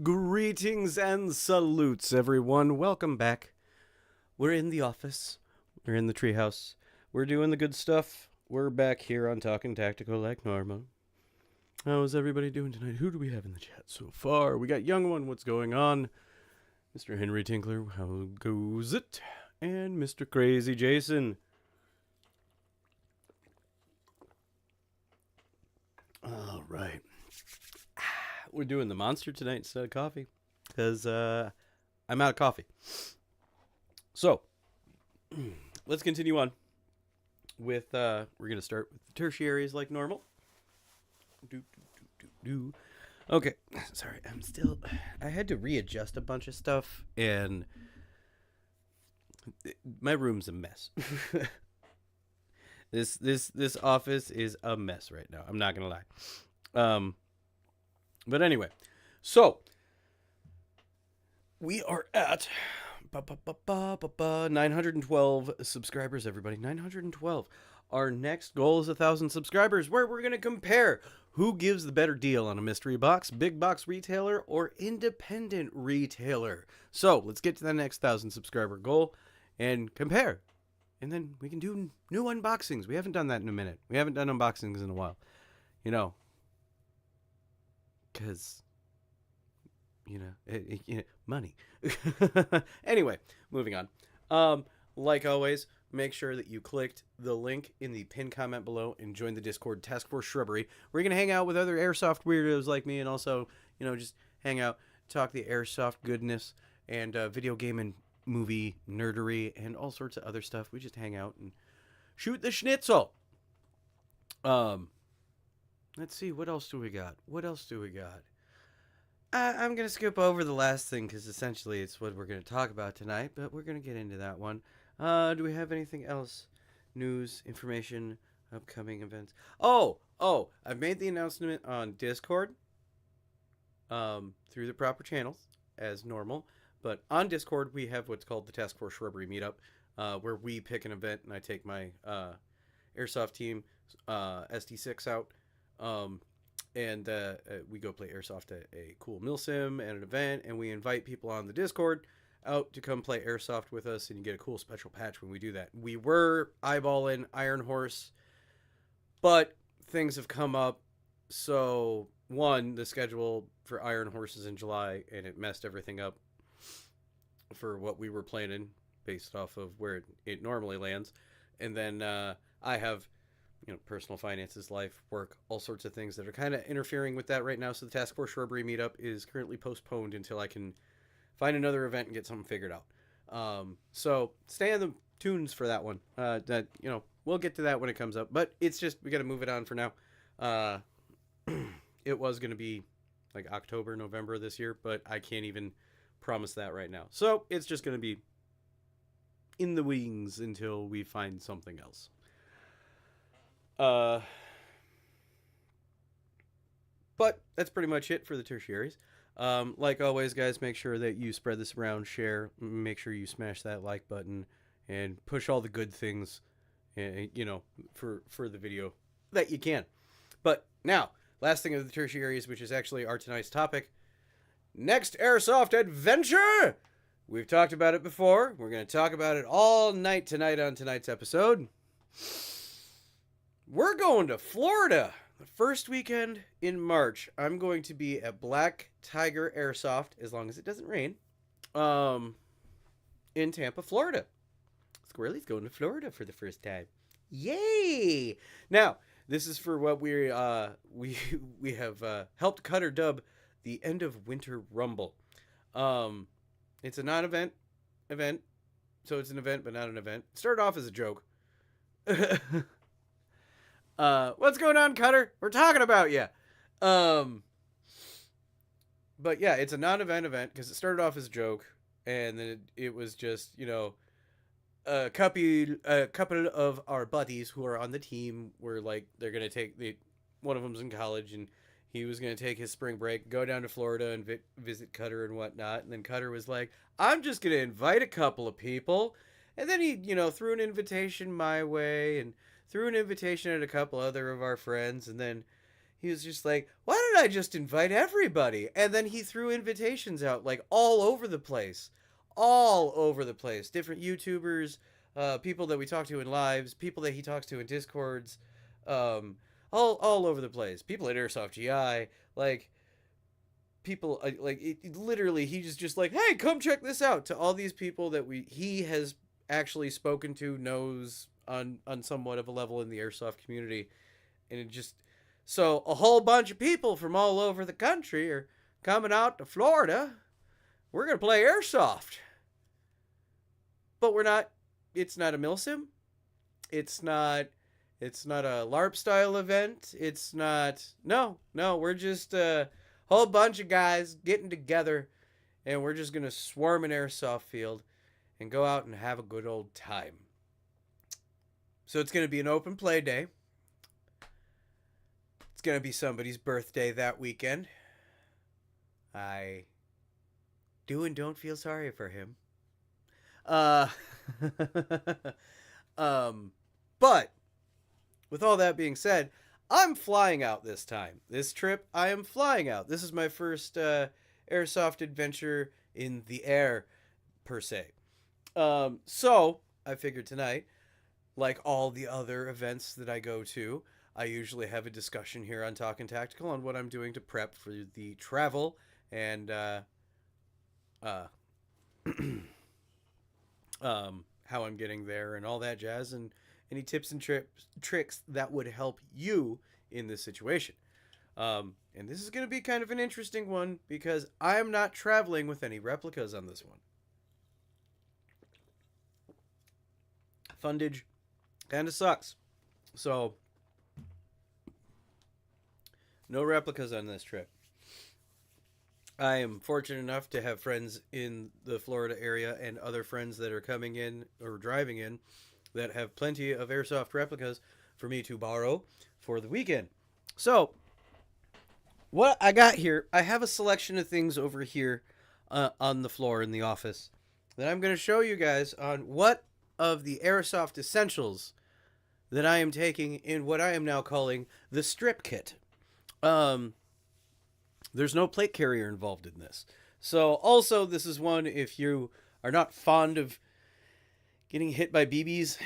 Greetings and salutes, everyone. Welcome back. We're in the office. We're in the treehouse. We're doing the good stuff. We're back here on Talking Tactical like normal. How is everybody doing tonight? Who do we have in the chat so far? We got Young One. What's going on? Mr. Henry Tinkler. How goes it? And Mr. Crazy Jason. All right. We're doing the monster tonight instead of coffee because I'm out of coffee. So let's continue on with we're going to start with the tertiaries like normal. Okay, sorry, I had to readjust a bunch of stuff and my room's a mess. This office is a mess right now. I'm not going to lie. But anyway, so we are at 912 subscribers, everybody. 912. Our next goal is 1,000 subscribers, where we're going to compare who gives the better deal on a mystery box, big box retailer, or independent retailer. So let's get to the next 1,000 subscriber goal and compare. And then we can do new unboxings. We haven't done that in a minute. We haven't done unboxings in a while. You know. Because, money. Anyway, moving on. Like always, make sure that you clicked the link in the pinned comment below and join the Discord Task Force Shrubbery. We're going to hang out with other Airsoft weirdos like me and also, just hang out, talk the Airsoft goodness and video game and movie nerdery and all sorts of other stuff. We just hang out and shoot the schnitzel. Let's see, what else do we got? I'm going to skip over the last thing because essentially it's what we're going to talk about tonight, but we're going to get into that one. Do we have anything else? News, information, upcoming events? Oh, I've made the announcement on Discord through the proper channels as normal, but on Discord we have what's called the Task Force Shrubbery Meetup, where we pick an event and I take my Airsoft team, SD6 out. And we go play Airsoft at a cool milsim and an event, and we invite people on the Discord out to come play Airsoft with us, and you get a cool special patch when we do that. We were eyeballing Iron Horse, but things have come up. So, one, the schedule for Iron Horse is in July, and it messed everything up for what we were planning based off of where it normally lands. And then I have personal finances, life, work, all sorts of things that are kind of interfering with that right now. So the Task Force Shrubbery Meetup is currently postponed until I can find another event and get something figured out. So stay on the tunes for that one. We'll get to that when it comes up, but it's just, we got to move it on for now. It was going to be like October, November this year, but I can't even promise that right now. So it's just going to be in the wings until we find something else. But that's pretty much it for the tertiaries. Like always, guys, make sure that you spread this around, share, make sure you smash that like button, and push all the good things, for the video that you can. But now, last thing of the tertiaries, which is actually our tonight's topic, next Airsoft adventure! We've talked about it before. We're going to talk about it all night tonight on tonight's episode. We're going to Florida. The first weekend in March, I'm going to be at Black Tiger Airsoft, as long as it doesn't rain, in Tampa, Florida. Squirrely's going to Florida for the first time. Yay! Now, this is for what we have helped Cutter dub the End of Winter Rumble. It's a non-event event, so it's an event but not an event. It started off as a joke. What's going on, Cutter? We're talking about you. But yeah, it's a non-event event because it started off as a joke, and then it was just, a couple of our buddies who are on the team were like, they're gonna one of them's in college, and he was gonna take his spring break, go down to Florida and visit Cutter and whatnot. And then Cutter was like, I'm just gonna invite a couple of people, and then he, threw an invitation my way and threw an invitation at a couple other of our friends, and then he was just like, why don't I just invite everybody? And then he threw invitations out like all over the place. All over the place. Different YouTubers, people that we talk to in lives, people that he talks to in Discords, um, all over the place. People at Airsoft GI, like people like literally he's just like, hey, come check this out, to all these people that he has actually spoken to, knows on somewhat of a level in the Airsoft community. And it just, so a whole bunch of people from all over the country are coming out to Florida. We're gonna play Airsoft, but we're not, it's not a milsim, it's not, it's not a LARP style event, it's not, no, we're just a whole bunch of guys getting together, and we're just gonna swarm an airsoft field and go out and have a good old time. So it's gonna be an open play day. It's gonna be somebody's birthday that weekend. I do and don't feel sorry for him. But with all that being said, I'm flying out this time. This trip, I am flying out. This is my first airsoft adventure in the air, per se. So I figured tonight, like all the other events that I go to, I usually have a discussion here on Talkin' Tactical on what I'm doing to prep for the travel and how I'm getting there and all that jazz, and any tips and tricks that would help you in this situation. And this is going to be kind of an interesting one because I'm not traveling with any replicas on this one. Fundage kind of sucks. So, no replicas on this trip. I am fortunate enough to have friends in the Florida area and other friends that are coming in or driving in that have plenty of airsoft replicas for me to borrow for the weekend. So, what I got here, I have a selection of things over here on the floor in the office that I'm going to show you guys on what of the airsoft essentials that I am taking in what I am now calling the strip kit. There's no plate carrier involved in this. So also this is one, if you are not fond of getting hit by BBs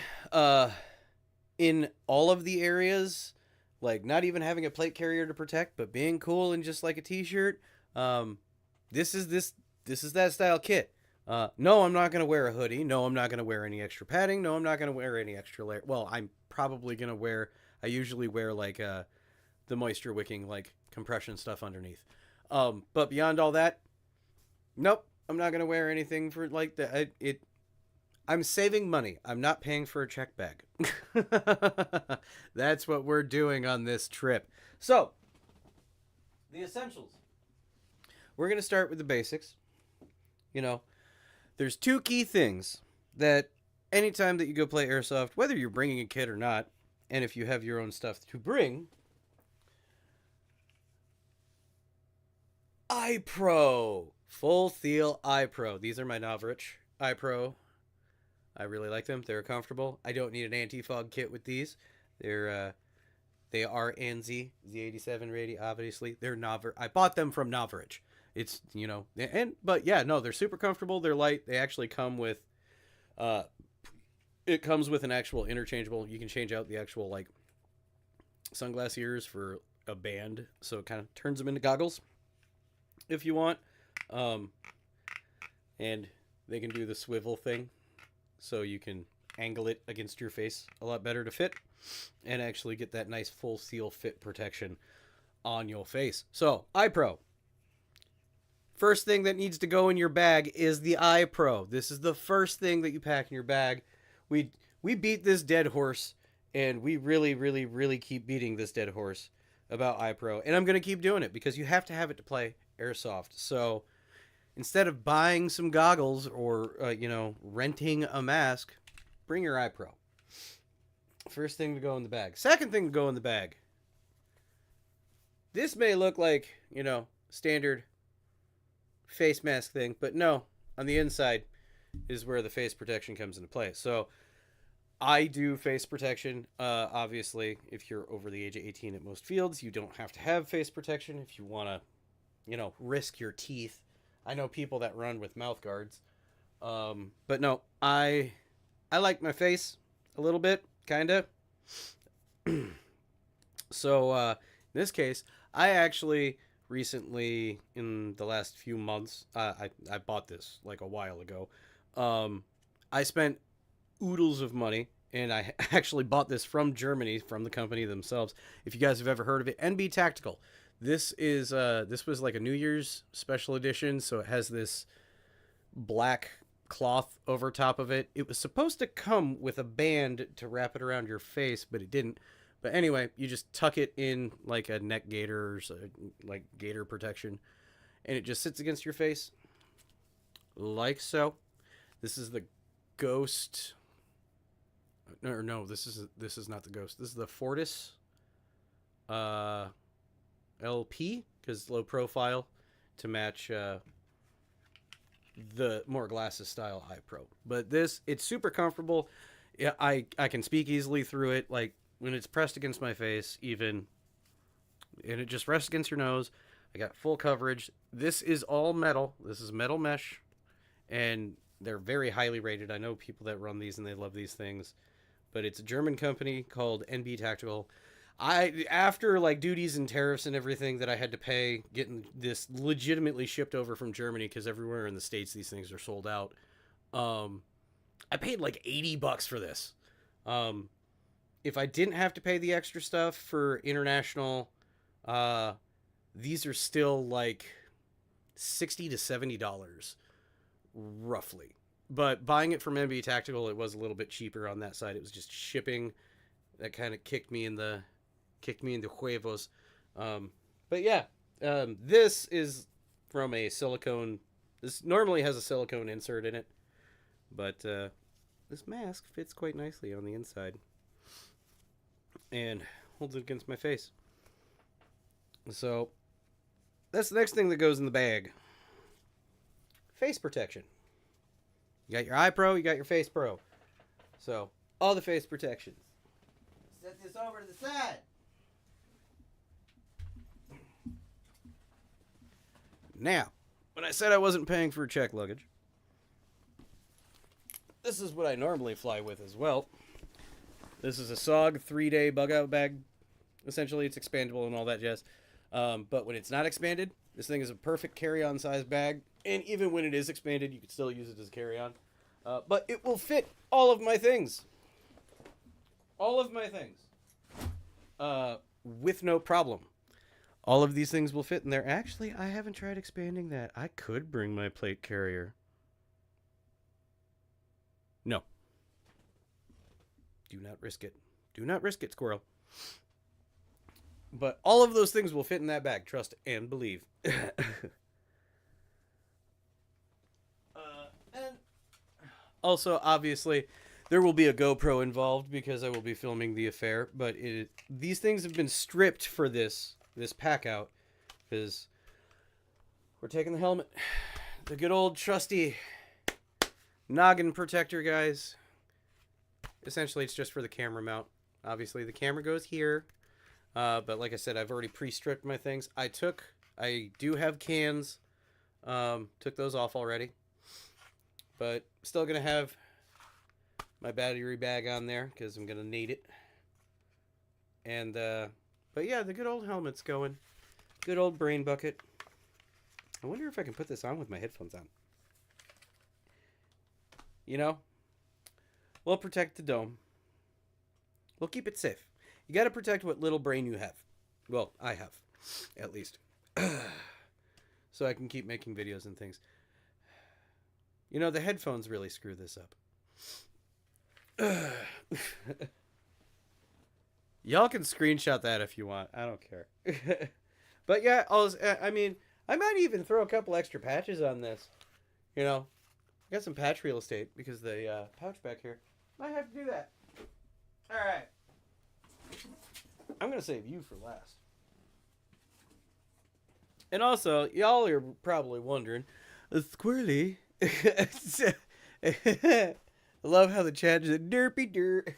in all of the areas, like not even having a plate carrier to protect, but being cool and just like a t-shirt, this is that style kit. No, I'm not going to wear a hoodie. No, I'm not going to wear any extra padding. No, I'm not going to wear any extra layer. Well, I'm probably going to wear, I usually wear like the moisture wicking, like compression stuff underneath. But beyond all that, nope, I'm not going to wear anything for like that. I'm saving money. I'm not paying for a check bag. That's what we're doing on this trip. So, the essentials. We're going to start with the basics. You know, there's two key things that anytime that you go play airsoft, whether you're bringing a kit or not, and if you have your own stuff to bring, iPro. Full Seal iPro. These are my Navrich iPro. I really like them. They're comfortable. I don't need an anti-fog kit with these. They are ANSI Z87 ready, obviously. They're Navrich. I bought them from Navrich. It's, you know, but yeah, no, they're super comfortable. They're light. They actually come with, it comes with an actual interchangeable. You can change out the actual, like, sunglass ears for a band. So it kind of turns them into goggles if you want. And they can do the swivel thing. So you can angle it against your face a lot better to fit and actually get that nice full seal fit protection on your face. So, iPro. First thing that needs to go in your bag is the iPro. This is the first thing that you pack in your bag. We beat this dead horse, and we really keep beating this dead horse about iPro. And I'm going to keep doing it because you have to have it to play airsoft. So, instead of buying some goggles or, renting a mask, bring your iPro. First thing to go in the bag. Second thing to go in the bag. This may look like, standard face mask thing, but no, on the inside is where the face protection comes into play. So, I do face protection. Obviously, if you're over the age of 18 at most fields, you don't have to have face protection if you want to, risk your teeth. I know people that run with mouth guards. But no, I like my face a little bit, kind of. So, in this case, I actually recently, in the last few months, I bought this like a while ago. I spent oodles of money, and I actually bought this from Germany, from the company themselves. If you guys have ever heard of it, NB Tactical. This was like a New Year's special edition, so it has this black cloth over top of it. It was supposed to come with a band to wrap it around your face, but it didn't. But anyway, you just tuck it in like a neck gaiter or so, like gaiter protection, and it just sits against your face like so. This is the Ghost. No, this is not the Ghost. This is the Fortis LP, because low profile, to match the more glasses style High Pro. But it's super comfortable. Yeah, I can speak easily through it. Like when it's pressed against my face, even, and it just rests against your nose. I got full coverage. This is all metal. This is metal mesh, and they're very highly rated. I know people that run these and they love these things, but it's a German company called NB Tactical. After like duties and tariffs and everything that I had to pay getting this legitimately shipped over from Germany, because everywhere in the States these things are sold out, I paid like $80 for this. If I didn't have to pay the extra stuff for international, these are still like $60 to $70 roughly. But buying it from NB Tactical, it was a little bit cheaper on that side. It was just shipping that kind of kicked me in the huevos. But yeah, this is from a silicone. This normally has a silicone insert in it, but this mask fits quite nicely on the inside and holds it against my face. So that's the next thing that goes in the bag. Face protection. You got your eye pro, you got your face pro. So all the face protections. Set this over to the side. Now, when I said I wasn't paying for check luggage, this is what I normally fly with as well. This is a SOG 3-day bug out bag. Essentially, it's expandable and all that jazz. But when it's not expanded, this thing is a perfect carry-on size bag. And even when it is expanded, you can still use it as a carry-on. But it will fit all of my things. All of my things. With no problem. All of these things will fit in there. Actually, I haven't tried expanding that. I could bring my plate carrier. No. Do not risk it. Do not risk it, squirrel. But all of those things will fit in that bag. Trust and believe. And also, obviously, there will be a GoPro involved because I will be filming the affair. But these things have been stripped for this pack out because we're taking the helmet. The good old trusty noggin protector, guys. Essentially, it's just for the camera mount. Obviously, the camera goes here. But like I said, I've already pre-stripped my things. I do have cans. Took those off already. But still going to have my battery bag on there because I'm going to need it. And, but yeah, the good old helmet's going. Good old brain bucket. I wonder if I can put this on with my headphones on. You know, we'll protect the dome. We'll keep it safe. You got to protect what little brain you have. Well, I have, at least. So I can keep making videos and things. You know, the headphones really screw this up. Y'all can screenshot that if you want. I don't care. But yeah, I mean, I might even throw a couple extra patches on this. You know, I got some patch real estate because the pouch back here. Might have to do that. All right. I'm going to save you for last. And also, y'all are probably wondering, Squirrely, I love how the chat is a derpy dirt.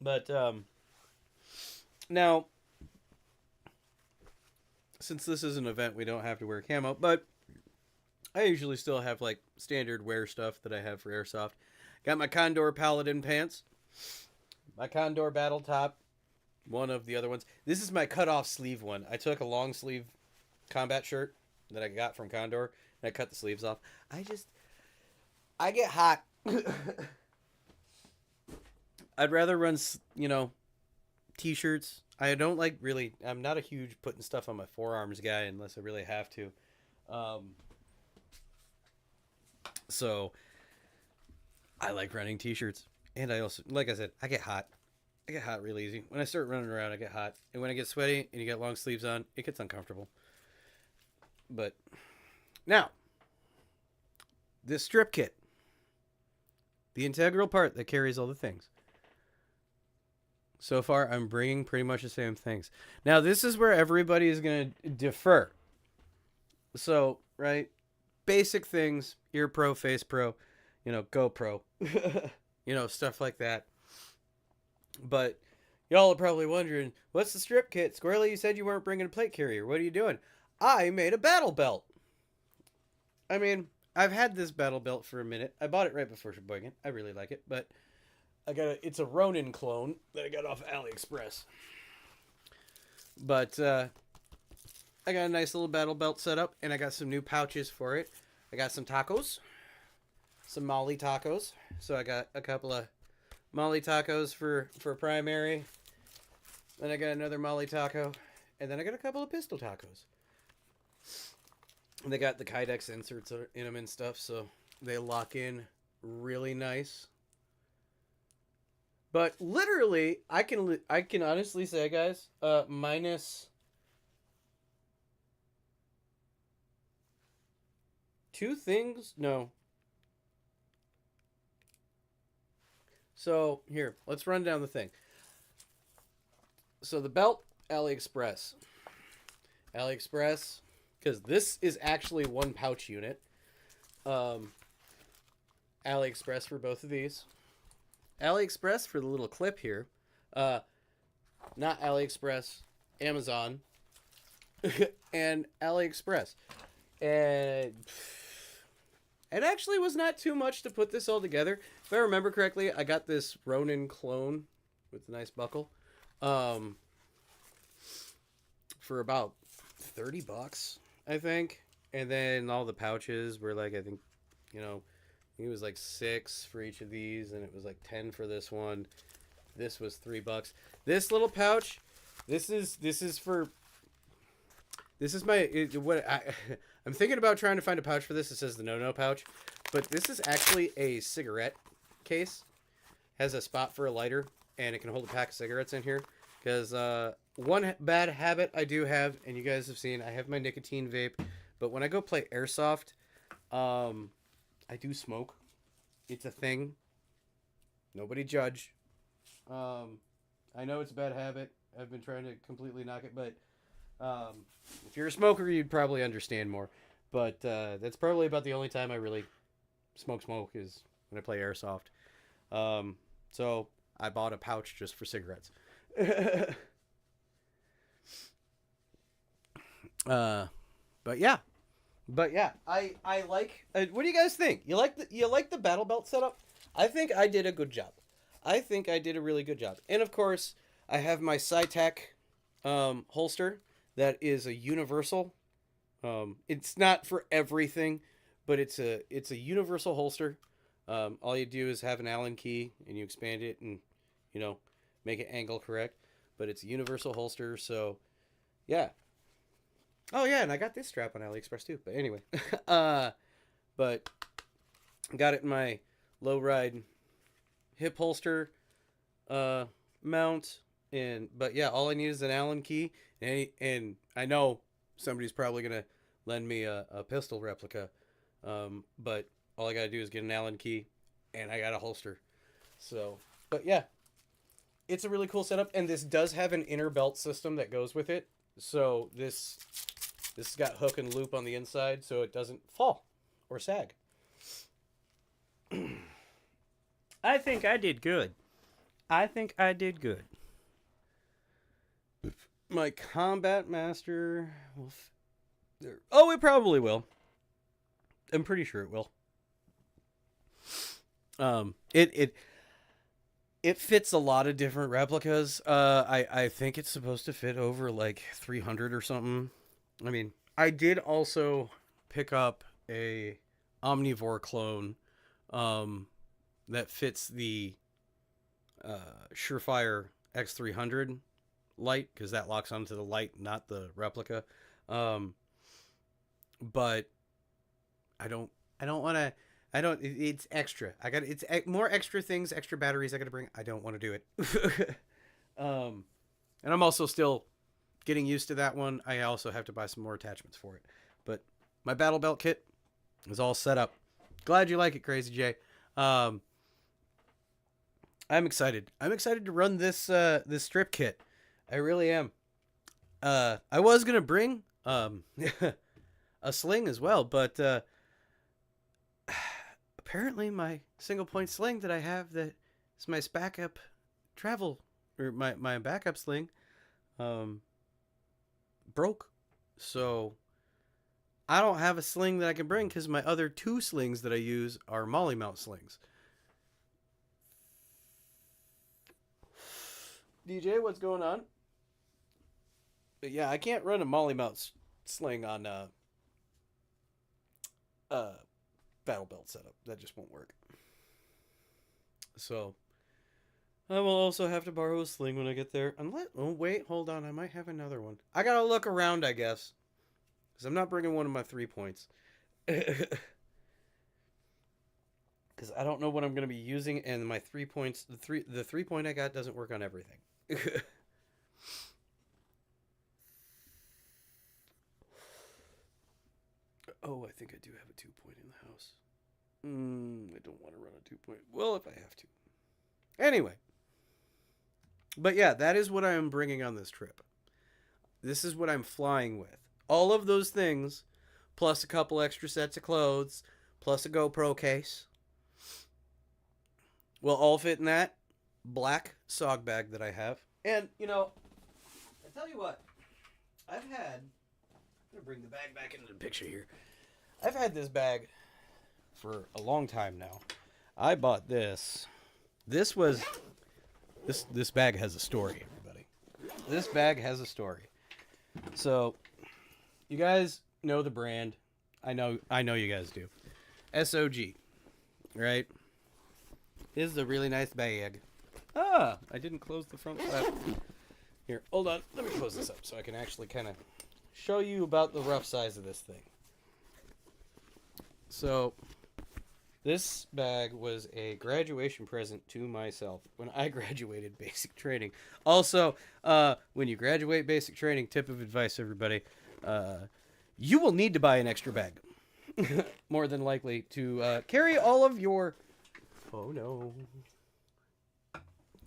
But now, since this is an event, we don't have to wear camo, but I usually still have like standard wear stuff that I have for Airsoft. Got my Condor Paladin pants, my Condor Battle Top, one of the other ones. This is my cut-off sleeve one. I took a long sleeve combat shirt that I got from Condor, and I cut the sleeves off. I get hot. I'd rather run, t-shirts. I don't like really, I'm not a huge putting stuff on my forearms guy unless I really have to. So I like running t-shirts. And I also, like I said, I get hot. I get hot real easy. When I start running around, I get hot. And when I get sweaty and you get long sleeves on, it gets uncomfortable. But now, this strip kit, the integral part that carries all the things. So far, I'm bringing pretty much the same things. Now, this is where everybody is going to defer. So, right, basic things, ear pro, face pro, GoPro, stuff like that. But y'all are probably wondering, what's the strip kit? Squirrely, you said you weren't bringing a plate carrier. What are you doing? I made a battle belt. I mean, I've had this battle belt for a minute. I bought it right before Sheboygan. I really like it, but it's a Ronin clone that I got off AliExpress. But I got a nice little battle belt set up, and I got some new pouches for it. I got some tacos, some Molly tacos. So I got a couple of Molly tacos for primary. Then I got another Molly taco, and then I got a couple of pistol tacos. And they got the Kydex inserts in them and stuff, so they lock in really nice. But literally, I can honestly say, guys, minus 2 things. No. So here, let's run down the thing. So the belt, AliExpress, because this is actually one pouch unit. AliExpress for both of these. AliExpress for the little clip here. Not AliExpress, Amazon, and AliExpress. And it actually was not too much to put this all together. If I remember correctly, I got this Ronin clone with a nice buckle for about $30, I think. And then all the pouches were like, I think, it was like $6 for each of these, and it was like $10 for this one. This was $3. This little pouch, this is I'm thinking about trying to find a pouch for this. It says the no pouch, but this is actually a cigarette case. Has a spot for a lighter, and it can hold a pack of cigarettes in here. Because one bad habit I do have, and you guys have seen, I have my nicotine vape, but when I go play Airsoft, I do smoke. It's a thing. Nobody judge. I know it's a bad habit. I've been trying to completely knock it, but if you're a smoker, you'd probably understand more. But that's probably about the only time I really smoke is when I play Airsoft. So I bought a pouch just for cigarettes. But yeah, I like. What do you guys think? You like the battle belt setup? I think I did a good job. I think I did a really good job. And of course, I have my Cytec holster that is a universal. It's not for everything, but it's a universal holster. All you do is have an Allen key and you expand it and make it angle correct. But it's a universal holster, so yeah. Oh yeah, and I got this strap on AliExpress too. But anyway, but got it in my low ride hip holster mount, but yeah, all I need is an Allen key, and I know somebody's probably gonna lend me a pistol replica, but all I gotta do is get an Allen key, and I got a holster. So, but yeah, it's a really cool setup, and this does have an inner belt system that goes with it. So this This has got hook and loop on the inside so it doesn't fall or sag. I think I did good. I think I did good. My Combat Master will... Oh, it probably will. I'm pretty sure it will. It fits a lot of different replicas. I think it's supposed to fit over like 300 or something. I mean, I did also pick up a Omnivore clone that fits the Surefire X300 light, because that locks onto the light, not the replica. But I don't want to. It's extra. It's more extra things, extra batteries I got to bring. I don't want to do it. And I'm also still getting used to that one. I also have to buy some more attachments for it. But my battle belt kit is all set up. Glad you like it, Crazy J. I'm excited. I'm excited to run this strip kit. I really am. I was gonna bring a sling as well, but apparently my single point sling that I have, that is my backup travel, or my backup sling, broke. So I don't have a sling that I can bring because my other two slings that I use are molly mount slings. DJ, what's going on? But yeah, I can't run a molly mount sling on battle belt setup. That just won't work. So I will also have to borrow a sling when I get there. Oh wait, hold on. I might have another one. I gotta look around, I guess, because I'm not bringing one of my 3 points. Because I don't know what I'm gonna be using, and my 3 points, the 3 point I got doesn't work on everything. Oh, I think I do have a 2 point in the house. I don't want to run a 2 point. Well, if I have to. Anyway. But yeah, that is what I am bringing on this trip. This is what I'm flying with. All of those things, plus a couple extra sets of clothes, plus a GoPro case, will all fit in that black SOG bag that I have. And, you know, I tell you what, I'm going to bring the bag back into the picture here. I've had this bag for a long time now. I bought this. This bag has a story, everybody. This bag has a story. So, you guys know the brand. I know you guys do. SOG, right? This is a really nice bag. I didn't close the front flap. Here, hold on. Let me close this up so I can actually kind of show you about the rough size of this thing. So, this bag was a graduation present to myself when I graduated basic training. Also, when you graduate basic training, tip of advice, everybody, you will need to buy an extra bag. More than likely to carry all of your... Oh, no.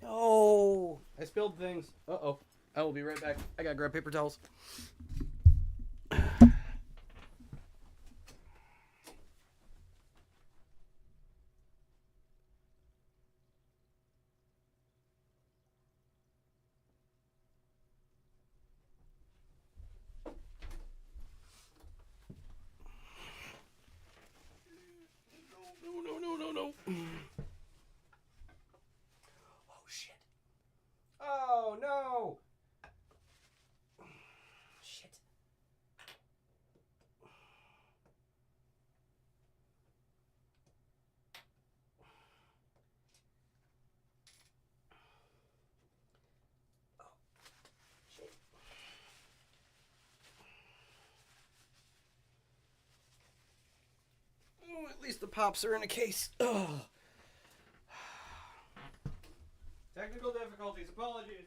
No! I spilled things. Uh-oh. I will be right back. I gotta grab paper towels. No. Oh, shit. Oh, no! Shit. Oh, shit. Oh, at least the pops are in a case. Oh. Technical difficulties. Apologies.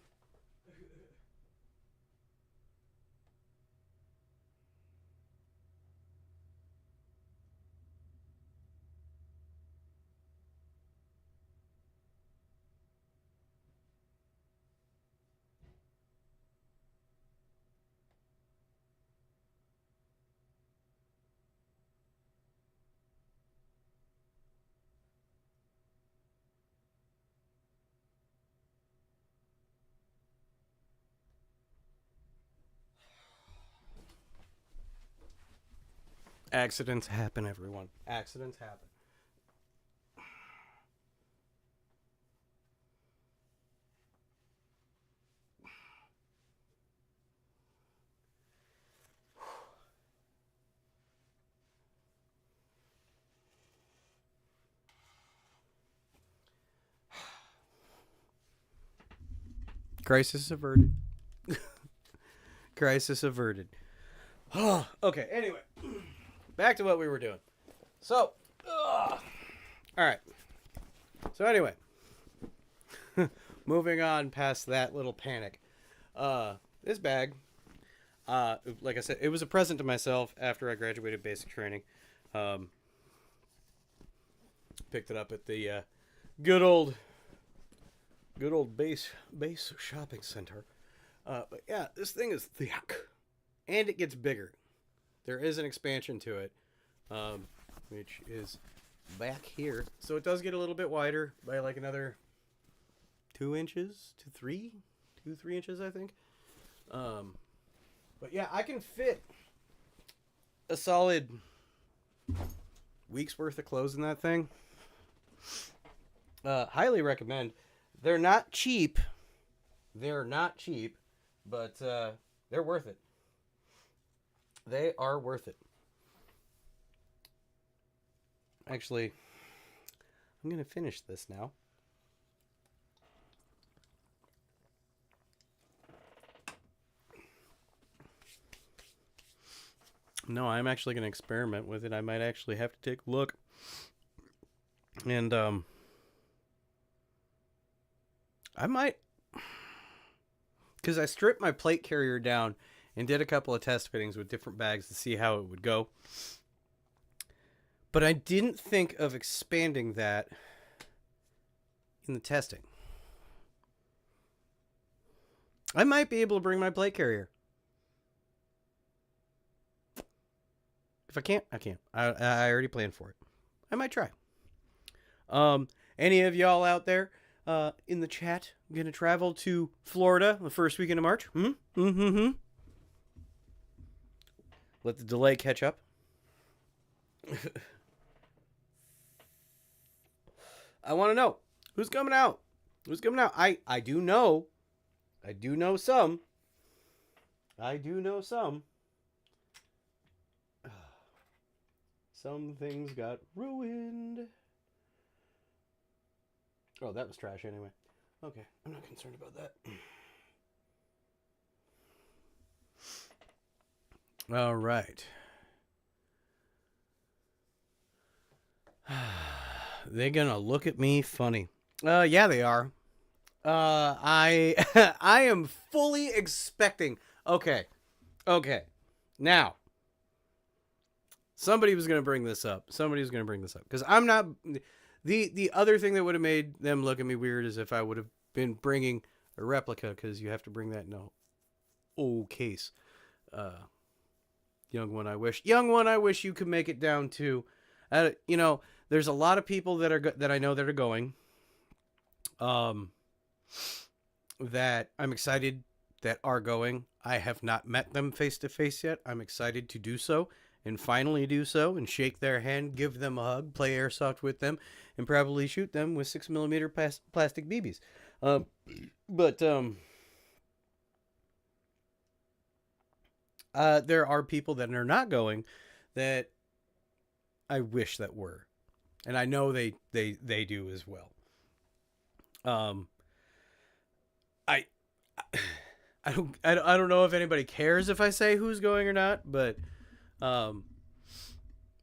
Accidents happen, everyone. Accidents happen. Crisis averted. Crisis averted. Oh, okay, anyway. Back to what we were doing. So, all right. So anyway, moving on past that little panic. This bag, like I said, it was a present to myself after I graduated basic training. Picked it up at the good old base shopping center. But yeah, this thing is thick, and it gets bigger. There is an expansion to it, which is back here. So it does get a little bit wider by like another 2 inches to 3 inches, I think. But yeah, I can fit a solid week's worth of clothes in that thing. Highly recommend. They're not cheap. But they're worth it. They are worth it. Actually, I'm going to finish this now. No, I'm actually going to experiment with it. I might actually have to take a look. And, I might, because I stripped my plate carrier down and did a couple of test fittings with different bags to see how it would go. But I didn't think of expanding that in the testing. I might be able to bring my plate carrier. If I can't, I can't. I already planned for it. I might try. Any of y'all out there in the chat gonna travel to Florida the first weekend of March? Let the delay catch up. I want to know who's coming out. Who's coming out? I do know some. Some things got ruined. Oh, that was trash anyway. Okay, I'm not concerned about that. All right. They're gonna look at me funny. Yeah, they are. I I am fully expecting. Okay. Now, somebody was gonna bring this up. Because I'm not. The other thing that would have made them look at me weird is if I would have been bringing a replica, because you have to bring that in a old case. Young one, I wish you could make it down to. There's a lot of people that I know that are going. That I'm excited that are going. I have not met them face to face yet. I'm excited to do so and finally do so and shake their hand, give them a hug, play airsoft with them, and probably shoot them with 6mm plastic BBs. There are people that are not going that I wish that were, and I know they do as well. I don't know if anybody cares if I say who's going or not, but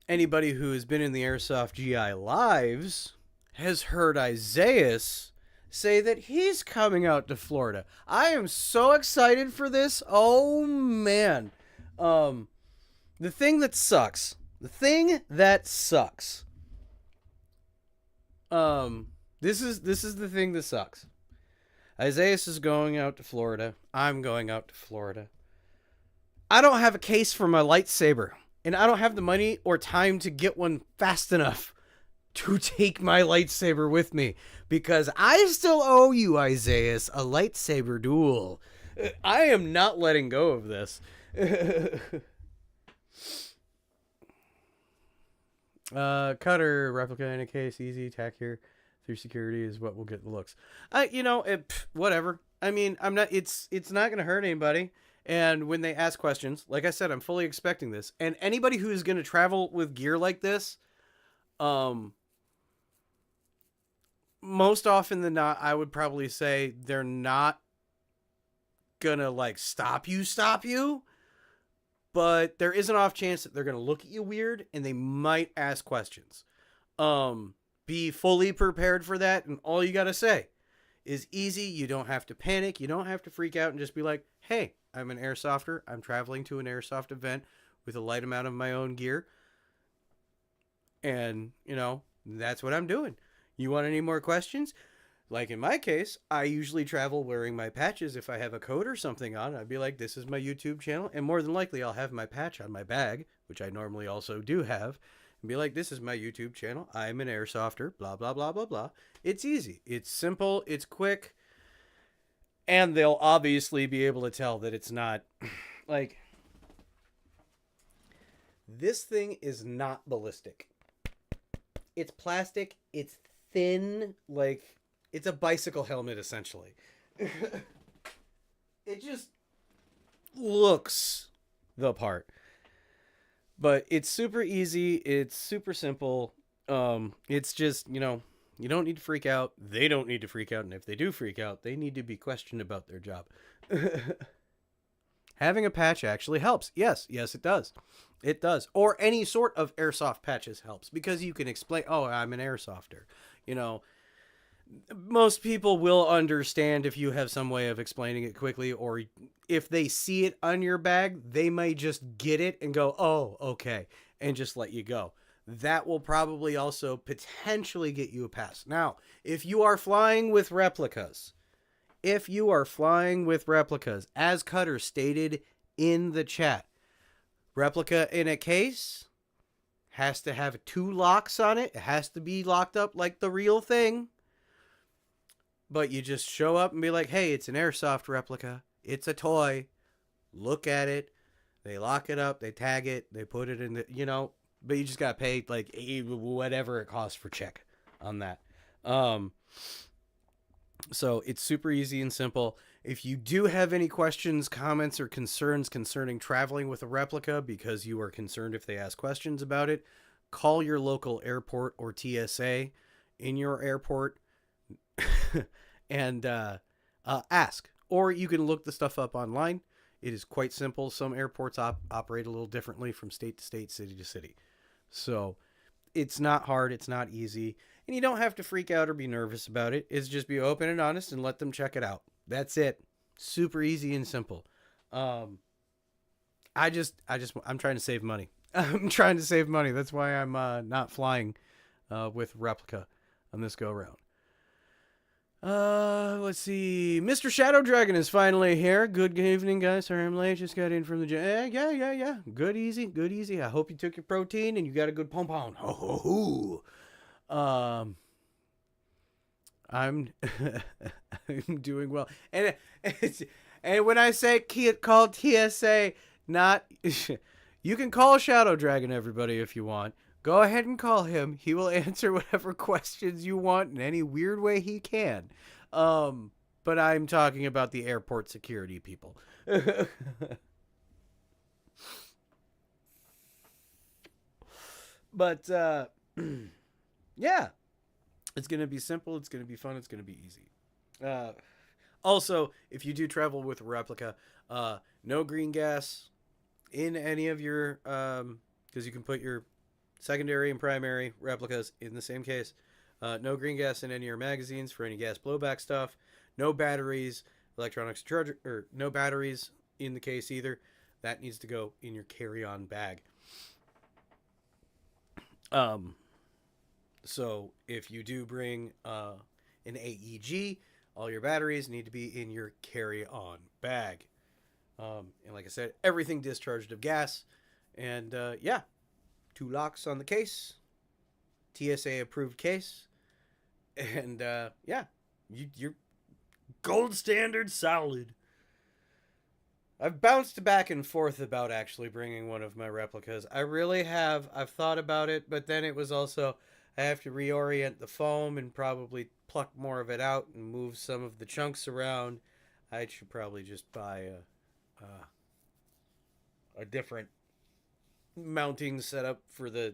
anybody who has been in the Airsoft GI lives has heard Isaiah say that he's coming out to Florida. I am so excited for this. Oh man. The thing that sucks. This is the thing that sucks. Isaiah is going out to Florida. I'm going out to Florida. I don't have a case for my lightsaber, and I don't have the money or time to get one fast enough to take my lightsaber with me, because I still owe you, Isaiah, a lightsaber duel. I am not letting go of this. Cutter, replica in a case, easy, tack here through security is what will get the looks. Whatever. I mean, it's not going to hurt anybody. And when they ask questions, like I said, I'm fully expecting this. And anybody who is going to travel with gear like this, most often than not, I would probably say they're not gonna like stop you, but there is an off chance that they're gonna look at you weird and they might ask questions. Be fully prepared for that, and all you gotta say is easy. You don't have to panic. You don't have to freak out, and just be like, "Hey, I'm an airsofter. I'm traveling to an airsoft event with a light amount of my own gear, and that's what I'm doing. You want any more questions?" Like in my case, I usually travel wearing my patches. If I have a coat or something on, I'd be like, this is my YouTube channel. And more than likely, I'll have my patch on my bag, which I normally also do have, and be like, this is my YouTube channel. I'm an airsofter, blah, blah, blah, blah, blah. It's easy. It's simple. It's quick. And they'll obviously be able to tell that it's not like, this thing is not ballistic. It's plastic. It's thin. Like, it's a bicycle helmet, essentially. It just looks the part. But it's super easy. It's super simple. It's just, you don't need to freak out. They don't need to freak out. And if they do freak out, they need to be questioned about their job. Having a patch actually helps. Yes, it does. It does. Or any sort of airsoft patches helps. Because you can explain, oh, I'm an airsofter. Most people will understand if you have some way of explaining it quickly, or if they see it on your bag, they may just get it and go, oh, okay, and just let you go. That will probably also potentially get you a pass. Now, if you are flying with replicas, as Cutter stated in the chat, replica in a case has to have 2 locks on it. It has to be locked up like the real thing. But you just show up and be like, hey, it's an airsoft replica. It's a toy. Look at it. They lock it up. They tag it. They put it in the, but you just got to pay like whatever it costs for check on that. So it's super easy and simple. If you do have any questions, comments, or concerns concerning traveling with a replica because you are concerned if they ask questions about it, call your local airport or TSA in your airport and ask. Or you can look the stuff up online. It is quite simple. Some airports operate a little differently from state to state, city to city. So it's not hard. It's not easy. And you don't have to freak out or be nervous about it. It's just be open and honest and let them check it out. That's it. Super easy and simple. I'm trying to save money. I'm trying to save money. That's why I'm not flying with replica on this go round. Let's see. Mr. Shadow Dragon is finally here. Good evening, guys. Sorry I'm late. Just got in from the gym. Yeah. Good, easy. I hope you took your protein and you got a good pump on. Ho, ho, ho. I'm doing well. And when I say call TSA, not you can call Shadow Dragon, everybody, if you want. Go ahead and call him. He will answer whatever questions you want in any weird way he can. But I'm talking about the airport security people. But yeah, it's going to be simple. It's going to be fun. It's going to be easy. Also, if you do travel with a replica, no green gas in any of your, because you can put your secondary and primary replicas in the same case. No green gas in any of your magazines for any gas blowback stuff. No batteries, electronics charger, or no batteries in the case either. That needs to go in your carry-on bag. So if you do bring an AEG, all your batteries need to be in your carry-on bag. And like I said, everything discharged of gas. And yeah, 2 locks on the case, TSA approved case, and yeah, you're gold standard solid. I've bounced back and forth about actually bringing one of my replicas. I really have. I've thought about it, but then it was also I have to reorient the foam and probably pluck more of it out and move some of the chunks around. I should probably just buy a different mounting setup for the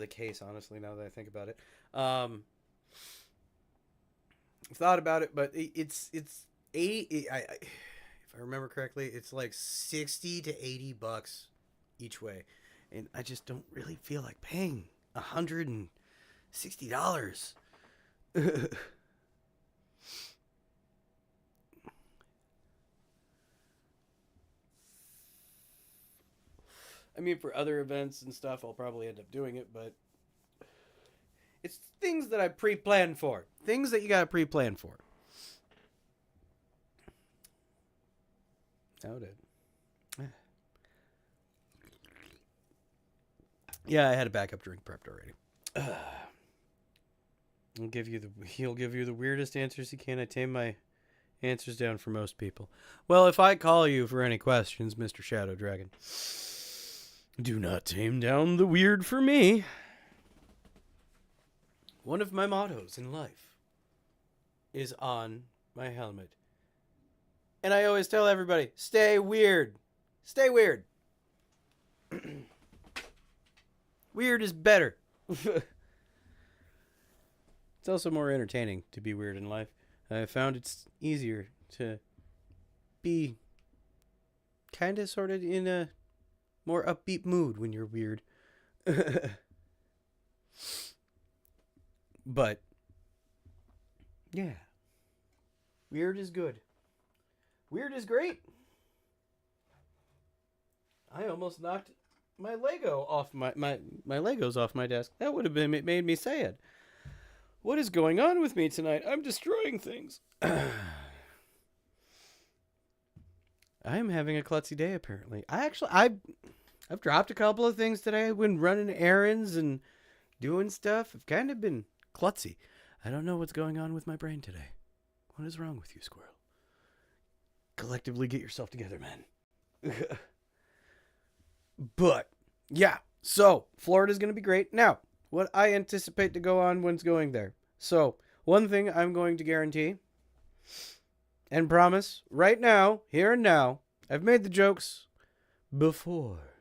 case. Honestly, now that I think about it, I've thought about it, but it's 80. If I remember correctly, it's like 60 to 80 bucks each way, and I just don't really feel like paying $160. I mean, for other events and stuff, I'll probably end up doing it, but it's things that I pre-planned for. Things that you gotta pre-plan for. Noted. Yeah, I had a backup drink prepped already. He'll give you the weirdest answers he can. I tame my answers down for most people. Well, if I call you for any questions, Mr. Shadow Dragon, do not tame down the weird for me. One of my mottos in life is on my helmet. And I always tell everybody, stay weird. Stay weird. Weird is better. It's also more entertaining to be weird in life. I found it's easier to be kind of sort of in a more upbeat mood when you're weird. But, yeah. Weird is good. Weird is great. I almost knocked my Lego off my Legos off my desk. That would have been made me sad. What is going on with me tonight? I'm destroying things. I am having a klutzy day apparently. I've dropped a couple of things today when running errands and doing stuff. I've kind of been klutzy. I don't know what's going on with my brain today. What is wrong with you, Squirrel? Collectively get yourself together, man. But, yeah. So, Florida's going to be great. Now, what I anticipate to go on when's going there. So, one thing I'm going to guarantee and promise right now, here and now, I've made the jokes before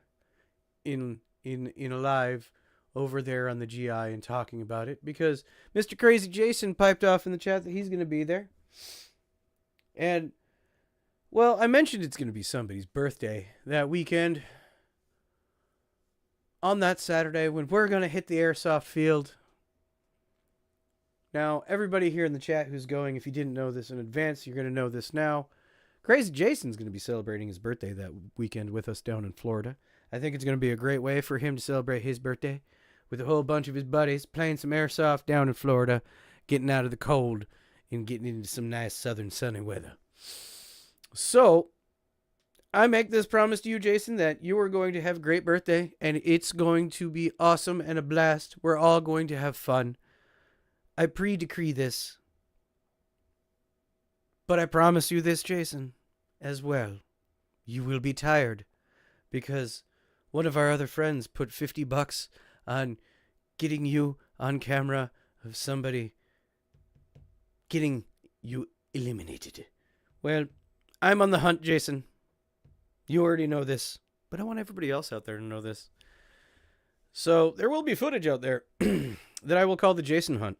in a live over there on the GI and talking about it because Mr. Crazy Jason piped off in the chat that he's going to be there. And, well, I mentioned it's going to be somebody's birthday that weekend. On that Saturday when we're going to hit the Airsoft field. Now, everybody here in the chat who's going, if you didn't know this in advance, you're going to know this now. Crazy Jason's going to be celebrating his birthday that weekend with us down in Florida. I think it's going to be a great way for him to celebrate his birthday with a whole bunch of his buddies playing some Airsoft down in Florida, getting out of the cold and getting into some nice southern sunny weather. So, I make this promise to you, Jason, that you are going to have a great birthday, and it's going to be awesome and a blast. We're all going to have fun. I pre-decree this. But I promise you this, Jason, as well. You will be tired, because one of our other friends put $50 on getting you on camera of somebody getting you eliminated. Well, I'm on the hunt, Jason. You already know this, but I want everybody else out there to know this. So there will be footage out there that I will call the Jason Hunt.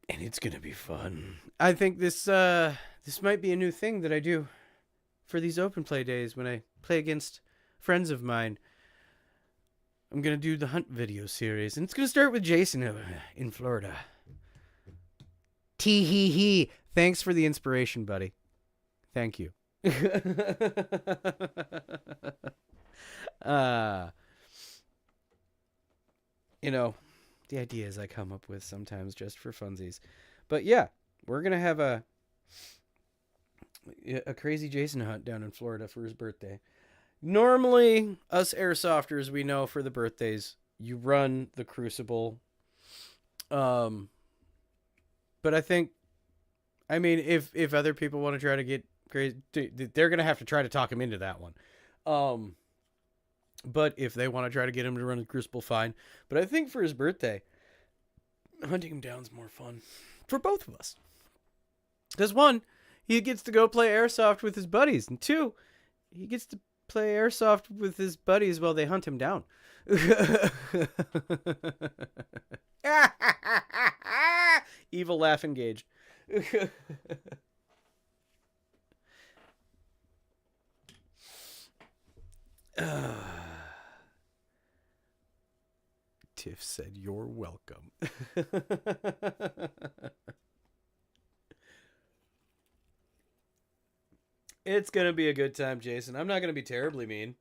And it's going to be fun. I think this might be a new thing that I do for these open play days when I play against friends of mine. I'm going to do the hunt video series, and it's going to start with Jason in Florida. Tee-hee-hee. Thanks for the inspiration, buddy. Thank you. You know, the ideas I come up with sometimes just for funsies. But yeah, we're going to have a crazy Jason hunt down in Florida for his birthday. Normally, us airsofters, we know for the birthdays, you run the Crucible. But I think I mean, if other people want to try to get crazy, they're gonna have to try to talk him into that one. But if they want to try to get him to run the Crucible, fine. But I think for his birthday, hunting him down's more fun for both of us. Because one, he gets to go play airsoft with his buddies, and two, he gets to play airsoft with his buddies while they hunt him down. Evil laugh engaged. Tiff said, "You're welcome." It's going to be a good time, Jason. I'm not going to be terribly mean.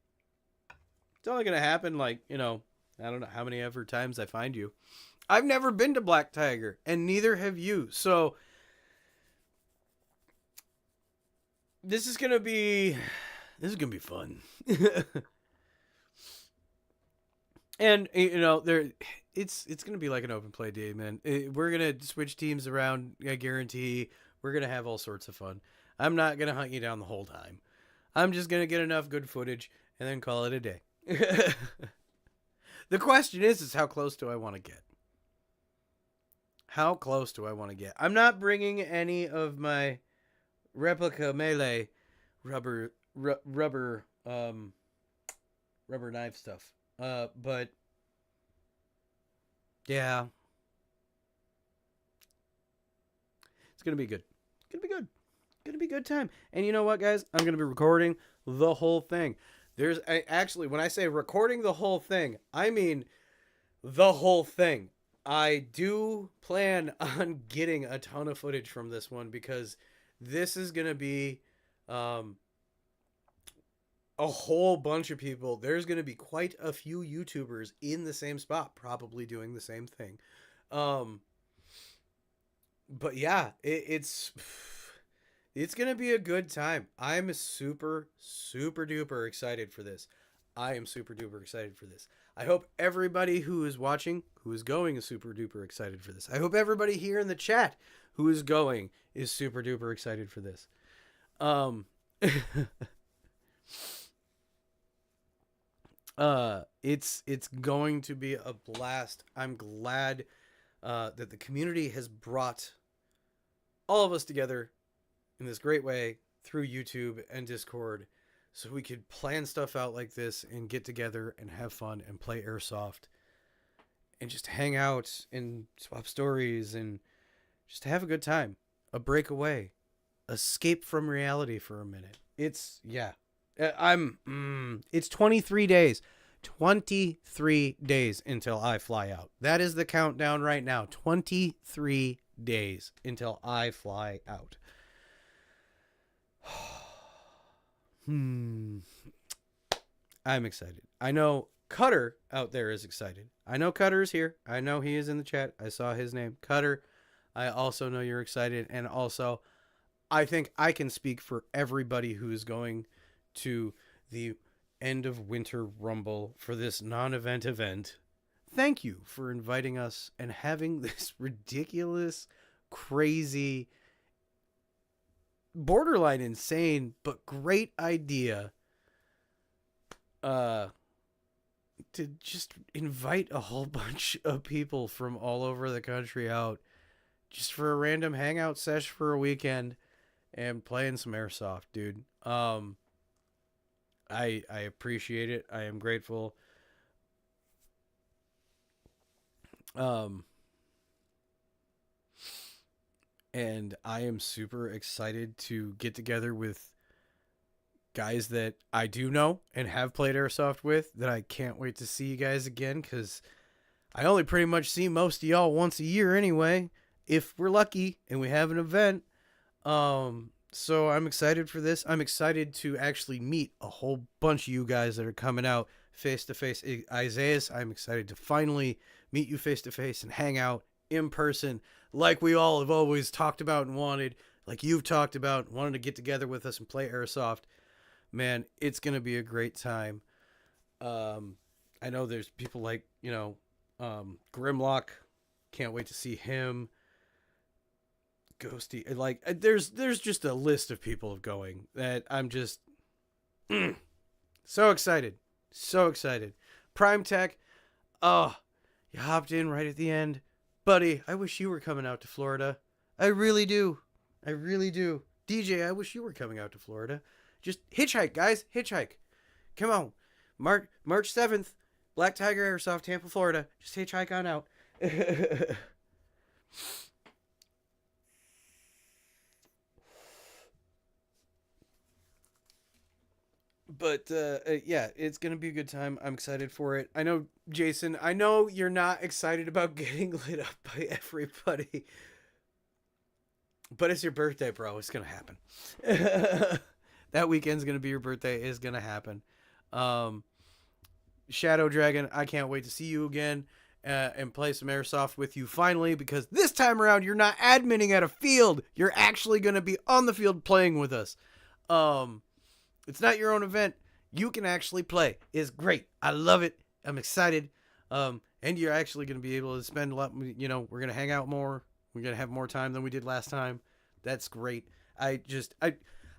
It's only going to happen like, I don't know how many ever times I find you. I've never been to Black Tiger, and neither have you. So this is going to be fun. And it's going to be like an open play day, man. We're going to switch teams around, I guarantee. We're going to have all sorts of fun. I'm not going to hunt you down the whole time. I'm just going to get enough good footage and then call it a day. The question is how close do I want to get? How close do I want to get? I'm not bringing any of my replica melee rubber knife stuff. But yeah, it's going to be good. It's going to be good. Gonna be a good time. And you know what, guys? I'm gonna be recording the whole thing. Actually, when I say recording the whole thing, I mean the whole thing. I do plan on getting a ton of footage from this one because this is gonna be a whole bunch of people. There's gonna be quite a few YouTubers in the same spot, probably doing the same thing. But yeah, it's going to be a good time. I'm super, super duper excited for this. I am super duper excited for this. I hope everybody who is watching, who is going, is super duper excited for this. I hope everybody here in the chat who is going is super duper excited for this. It's going to be a blast. I'm glad that the community has brought all of us together in this great way through YouTube and Discord so we could plan stuff out like this and get together and have fun and play Airsoft and just hang out and swap stories and just have a good time. A breakaway. Escape from reality for a minute. It's 23 days. 23 days until I fly out. That is the countdown right now. 23 days until I fly out. I'm excited. I know Cutter out there is excited. I know Cutter is here. I know he is in the chat. I saw his name. Cutter, I also know you're excited. And also, I think I can speak for everybody who is going to the end of winter rumble for this non-event event. Thank you for inviting us and having this ridiculous, crazy, borderline insane, but great idea to just invite a whole bunch of people from all over the country out just for a random hangout sesh for a weekend and playing some Airsoft, dude. I appreciate it. I am grateful. And I am super excited to get together with guys that I do know and have played Airsoft with that I can't wait to see you guys again, because I only pretty much see most of y'all once a year anyway, if we're lucky and we have an event. So I'm excited for this. I'm excited to actually meet a whole bunch of you guys that are coming out face to face. Isaiah, I'm excited to finally meet you face to face and hang out in person like we all have always talked about and wanted, like you've talked about, wanted to get together with us and play Airsoft. Man, it's going to be a great time. I know there's people like, Grimlock. Can't wait to see him. Ghosty. Like, there's just a list of people going that I'm just so excited. So excited. Prime Tech. Oh, you hopped in right at the end. Buddy, I wish you were coming out to Florida. I really do. I really do. DJ, I wish you were coming out to Florida. Just hitchhike, guys. Hitchhike. Come on. March 7th, Black Tiger Airsoft, Tampa, Florida. Just hitchhike on out. But yeah, it's gonna be a good time. I'm excited for it. I know, Jason. I know you're not excited about getting lit up by everybody, but it's your birthday, bro. It's gonna happen. That weekend's gonna be your birthday. It's gonna happen. Um, Shadow Dragon, I can't wait to see you again and play some Airsoft with you finally, because this time around you're not adminning at a field. You're actually gonna be on the field playing with us. It's not your own event. You can actually play. It's great. I love it. I'm excited. And you're actually going to be able to spend a lot, we're going to hang out more. We're going to have more time than we did last time. That's great.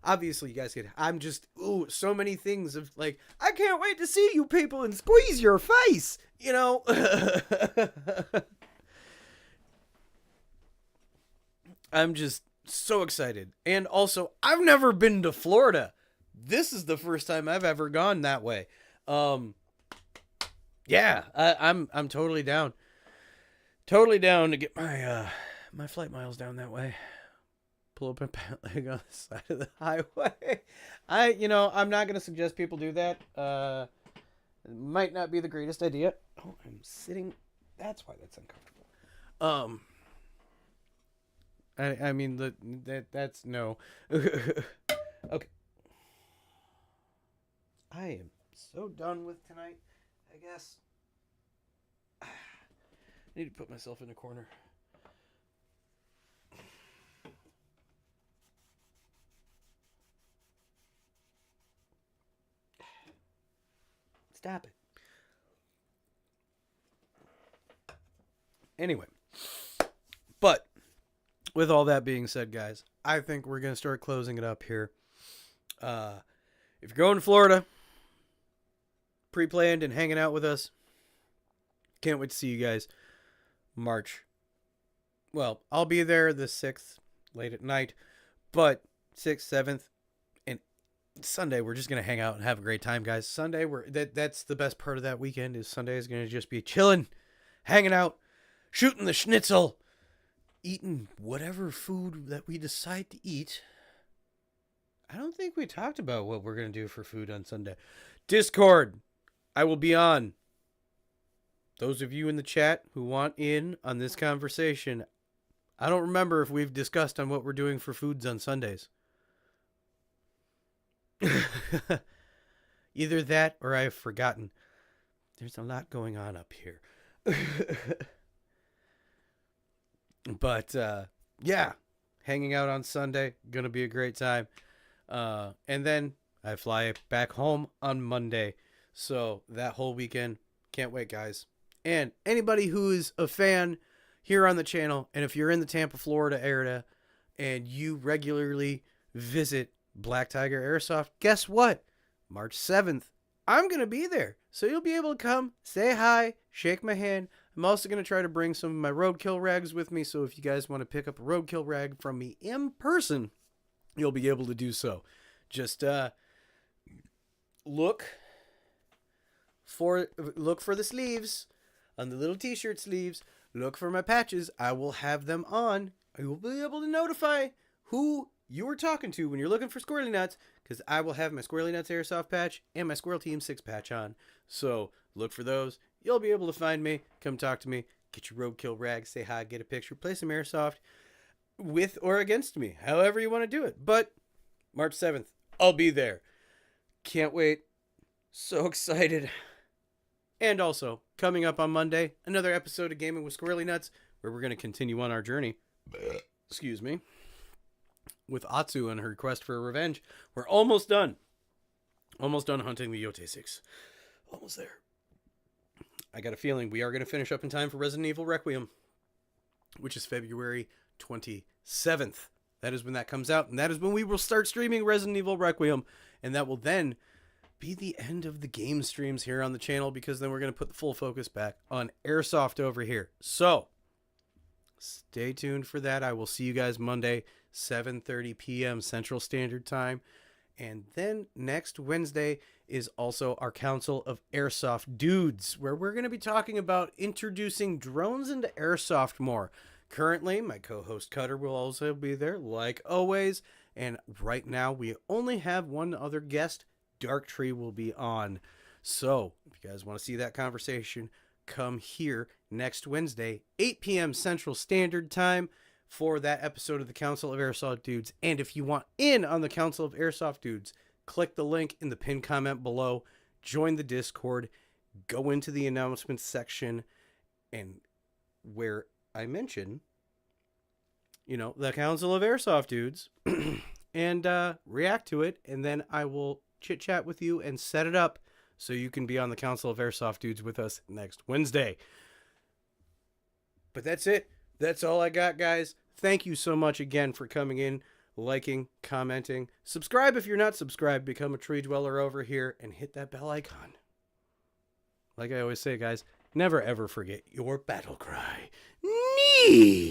Obviously you guys so many things of like, I can't wait to see you people and squeeze your face, I'm just so excited. And also, I've never been to Florida. This is the first time I've ever gone that way. Yeah, I'm totally down. Totally down to get my flight miles down that way. Pull up a pant leg on the side of the highway. I'm not gonna suggest people do that. It might not be the greatest idea. Oh, I'm sitting. That's why that's uncomfortable. I mean that's no. Okay. I am so done with tonight, I guess. I need to put myself in a corner. Stop it. Anyway. But, with all that being said, guys, I think we're going to start closing it up here. If you're going to Florida, pre-planned and hanging out with us, can't wait to see you guys March. Well, I'll be there the 6th, late at night, but 6th, 7th, and Sunday, we're just going to hang out and have a great time, guys. Sunday, that's the best part of that weekend, is Sunday is going to just be chilling, hanging out, shooting the schnitzel, eating whatever food that we decide to eat. I don't think we talked about what we're going to do for food on Sunday. Discord, I will be on. Those of you in the chat who want in on this conversation, I don't remember if we've discussed on what we're doing for foods on Sundays. Either that or I've forgotten. There's a lot going on up here. But, yeah, hanging out on Sunday, gonna be a great time. And then I fly back home on Monday. So that whole weekend, can't wait, guys. And anybody who is a fan here on the channel, and if you're in the Tampa, Florida area, and you regularly visit Black Tiger Airsoft, guess what? March 7th, I'm going to be there. So you'll be able to come, say hi, shake my hand. I'm also going to try to bring some of my roadkill rags with me. So if you guys want to pick up a roadkill rag from me in person, you'll be able to do so. Just look for the sleeves, on the little t-shirt sleeves. Look for my patches. I will have them on. I will be able to notify who you were talking to when you're looking for Squirrely Nuts, because I will have my Squirrely Nuts Airsoft patch and my Squirrel Team 6 patch on. So look for those. You'll be able to find me. Come talk to me. Get your roadkill rag. Say hi. Get a picture. Play some Airsoft with or against me. However you want to do it. But March 7th, I'll be there. Can't wait. So excited. And also, coming up on Monday, another episode of Gaming with Squirrely Nuts, where we're going to continue on our journey. Excuse me. With Atsu and her quest for revenge. We're almost done. Almost done hunting the Yote 6. Almost there. I got a feeling we are going to finish up in time for Resident Evil Requiem, which is February 27th. That is when that comes out, and that is when we will start streaming Resident Evil Requiem, and that will then be the end of the game streams here on the channel, because then we're going to put the full focus back on Airsoft over here. So stay tuned for that. I will see you guys Monday, 7:30 p.m. Central Standard Time. And then next Wednesday is also our Council of Airsoft Dudes, where we're going to be talking about introducing drones into Airsoft more. Currently, my co-host Cutter will also be there, like always. And right now, we only have one other guest. Darktree will be on. So, if you guys want to see that conversation, come here next Wednesday, 8 p.m. Central Standard Time, for that episode of the Council of Airsoft Dudes. And if you want in on the Council of Airsoft Dudes, click the link in the pinned comment below, join the Discord, go into the announcements section, and where I mention, the Council of Airsoft Dudes, and react to it, and then I will chit-chat with you and set it up so you can be on the Council of Airsoft Dudes with us next Wednesday. But that's it. That's all I got, guys. Thank you so much again for coming in, liking, commenting. Subscribe if you're not subscribed. Become a tree dweller over here and hit that bell icon. Like I always say, guys, never ever forget your battle cry. Nee!